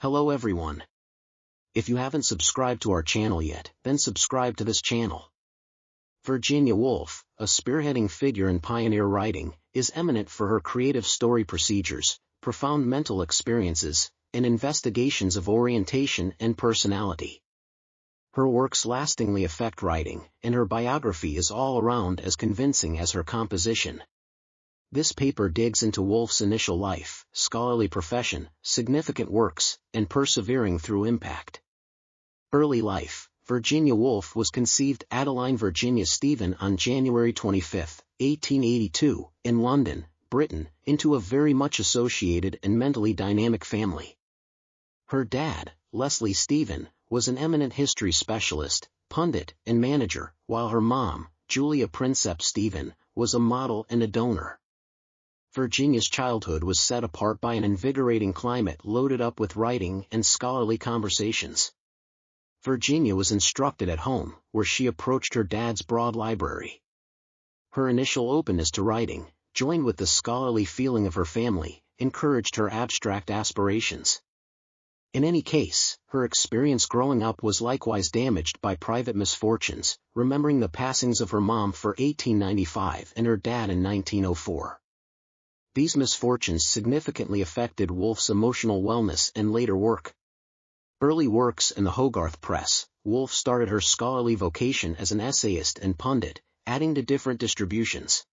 Hello everyone. If you haven't subscribed to our channel yet, then subscribe to this channel. Virginia Woolf, a spearheading figure in pioneer writing, is eminent for her creative story procedures, profound mental experiences, and investigations of orientation and personality. Her works lastingly affect writing, and her biography is all around as convincing as her composition. This paper digs into Woolf's initial life, scholarly profession, significant works, and persevering through impact. Early life. Virginia Woolf was conceived Adeline Virginia Stephen on January 25, 1882, in London, Britain, into a very much associated and mentally dynamic family. Her dad, Leslie Stephen, was an eminent history specialist, pundit, and manager, while her mom, Julia Prinsep Stephen, was a model and a donor. Virginia's childhood was set apart by an invigorating climate loaded up with writing and scholarly conversations. Virginia was instructed at home, where she approached her dad's broad library. Her initial openness to writing, joined with the scholarly feeling of her family, encouraged her abstract aspirations. In any case, her experience growing up was likewise damaged by private misfortunes, remembering the passings of her mom for 1895 and her dad in 1904. These misfortunes significantly affected Woolf's emotional wellness and later work. Early works in the Hogarth Press, Woolf started her scholarly vocation as an essayist and pundit, adding to different distributions.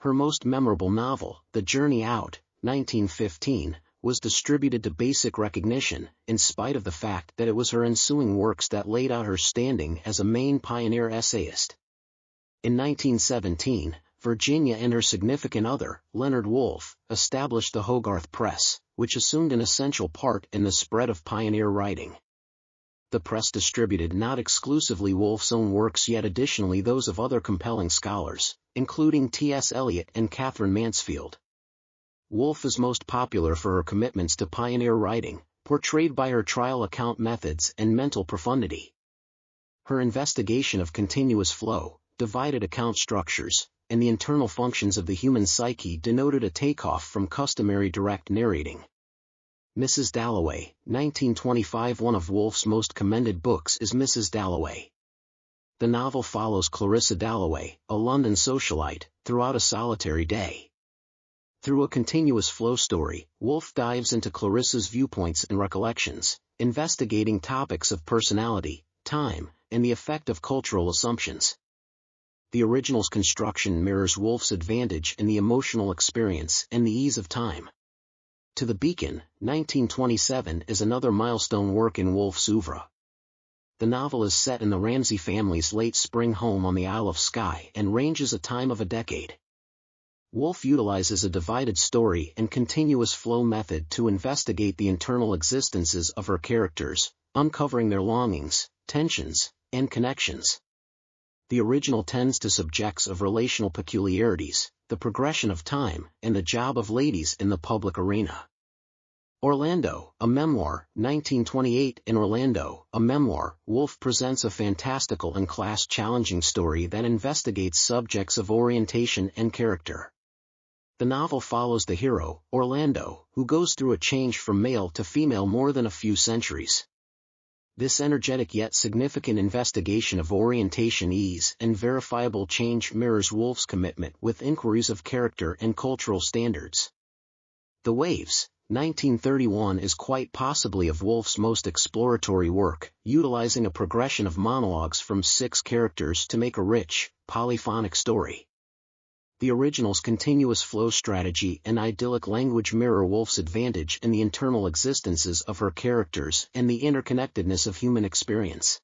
Her most memorable novel, The Journey Out, 1915, was distributed to basic recognition, in spite of the fact that it was her ensuing works that laid out her standing as a main pioneer essayist. In 1917, Virginia and her significant other, Leonard Woolf, established the Hogarth Press, which assumed an essential part in the spread of pioneer writing. The press distributed not exclusively Woolf's own works yet additionally those of other compelling scholars, including T.S. Eliot and Catherine Mansfield. Woolf is most popular for her commitments to pioneer writing, portrayed by her trial account methods and mental profundity. Her investigation of continuous flow, divided account structures, and the internal functions of the human psyche denoted a takeoff from customary direct narrating. Mrs. Dalloway, 1925. One of Woolf's most commended books is Mrs. Dalloway. The novel follows Clarissa Dalloway, a London socialite, throughout a solitary day. Through a continuous flow story, Woolf dives into Clarissa's viewpoints and recollections, investigating topics of personality, time, and the effect of cultural assumptions. The original's construction mirrors Woolf's advantage in the emotional experience and the ease of time. To the Beacon, 1927 is another milestone work in Woolf's oeuvre. The novel is set in the Ramsay family's late spring home on the Isle of Skye and ranges a time of a decade. Woolf utilizes a divided story and continuous flow method to investigate the internal existences of her characters, uncovering their longings, tensions, and connections. The original tends to subjects of relational peculiarities, the progression of time, and the job of ladies in the public arena. Orlando, a memoir, 1928. In Orlando, a memoir, Woolf presents a fantastical and class-challenging story that investigates subjects of orientation and character. The novel follows the hero, Orlando, who goes through a change from male to female more than a few centuries. This energetic yet significant investigation of orientation ease and verifiable change mirrors Woolf's commitment with inquiries of character and cultural standards. The Waves, 1931 is quite possibly of Woolf's most exploratory work, utilizing a progression of monologues from 6 characters to make a rich, polyphonic story. The original's continuous flow strategy and idyllic language mirror Woolf's advantage in the internal existences of her characters and the interconnectedness of human experience.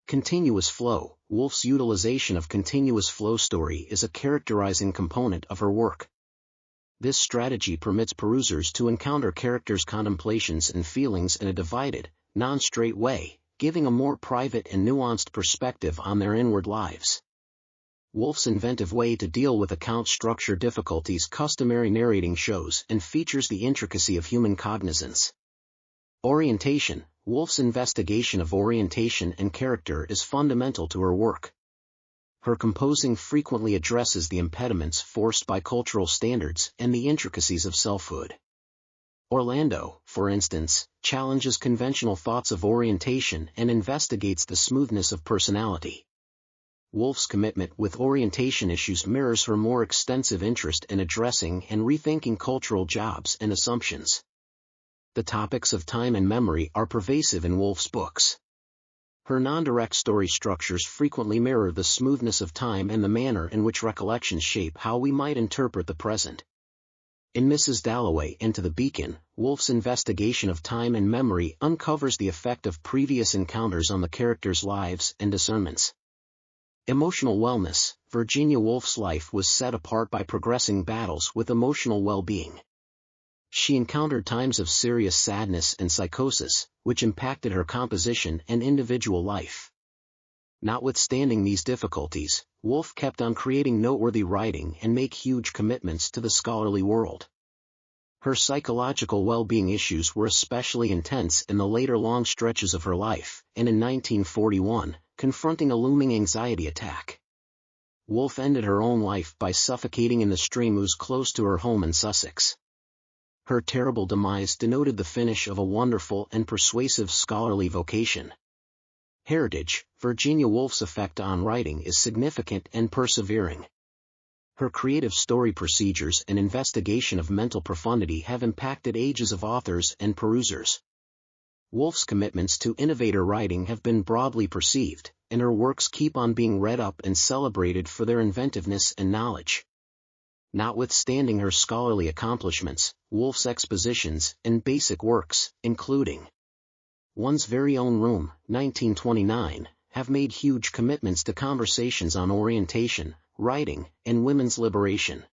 Continuous flow. Woolf's utilization of continuous flow story is a characterizing component of her work. This strategy permits perusers to encounter characters' contemplations and feelings in a divided, non-straight way, giving a more private and nuanced perspective on their inward lives. Woolf's inventive way to deal with account structure difficulties customary narrating shows and features the intricacy of human cognizance. Orientation. Woolf's investigation of orientation and character is fundamental to her work. Her composing frequently addresses the impediments forced by cultural standards and the intricacies of selfhood. Orlando, for instance, challenges conventional thoughts of orientation and investigates the smoothness of personality. Woolf's commitment with orientation issues mirrors her more extensive interest in addressing and rethinking cultural jobs and assumptions. The topics of time and memory are pervasive in Woolf's books. Her non-direct story structures frequently mirror the smoothness of time and the manner in which recollections shape how we might interpret the present. In Mrs. Dalloway and To the Beacon, Woolf's investigation of time and memory uncovers the effect of previous encounters on the characters' lives and discernments. Emotional wellness. Virginia Woolf's life was set apart by progressing battles with emotional well-being. She encountered times of serious sadness and psychosis, which impacted her composition and individual life. Notwithstanding these difficulties, Woolf kept on creating noteworthy writing and made huge commitments to the scholarly world. Her psychological well-being issues were especially intense in the later long stretches of her life, and in 1941, confronting a looming anxiety attack. Woolf ended her own life by suffocating in the stream Ouse close to her home in Sussex. Her terrible demise denoted the finish of a wonderful and persuasive scholarly vocation. Heritage. Virginia Woolf's effect on writing is significant and persevering. Her creative story procedures and investigation of mental profundity have impacted ages of authors and perusers. Woolf's commitments to innovator writing have been broadly perceived, and her works keep on being read up and celebrated for their inventiveness and knowledge. Notwithstanding her scholarly accomplishments, Woolf's expositions and basic works, including One's Very Own Room, 1929, have made huge commitments to conversations on orientation, writing, and women's liberation.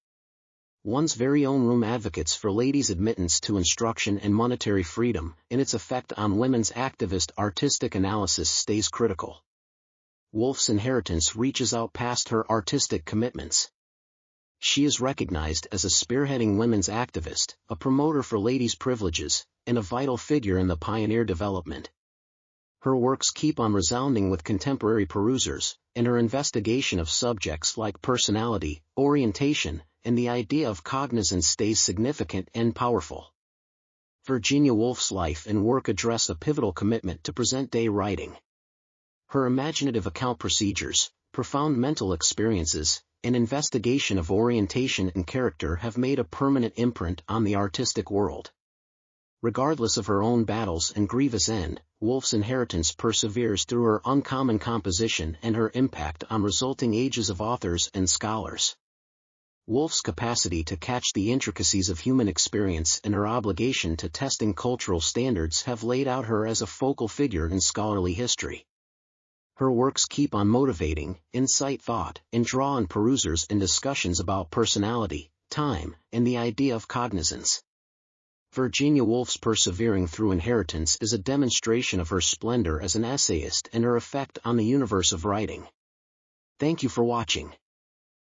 One's Very Own Room advocates for ladies' admittance to instruction and monetary freedom, and its effect on women's activist artistic analysis stays critical. Woolf's inheritance reaches out past her artistic commitments. She is recognized as a spearheading women's activist, a promoter for ladies' privileges, and a vital figure in the pioneer development. Her works keep on resounding with contemporary perusers, and her investigation of subjects like personality, orientation, and the idea of cognizance stays significant and powerful. Virginia Woolf's life and work address a pivotal commitment to present-day writing. Her imaginative account procedures, profound mental experiences, and investigation of orientation and character have made a permanent imprint on the artistic world. Regardless of her own battles and grievous end, Woolf's inheritance perseveres through her uncommon composition and her impact on resulting ages of authors and scholars. Woolf's capacity to catch the intricacies of human experience and her obligation to testing cultural standards have laid out her as a focal figure in scholarly history. Her works keep on motivating, incite thought, and draw on perusers in discussions about personality, time, and the idea of cognizance. Virginia Woolf's persevering through inheritance is a demonstration of her splendor as an essayist and her effect on the universe of writing. Thank you for watching.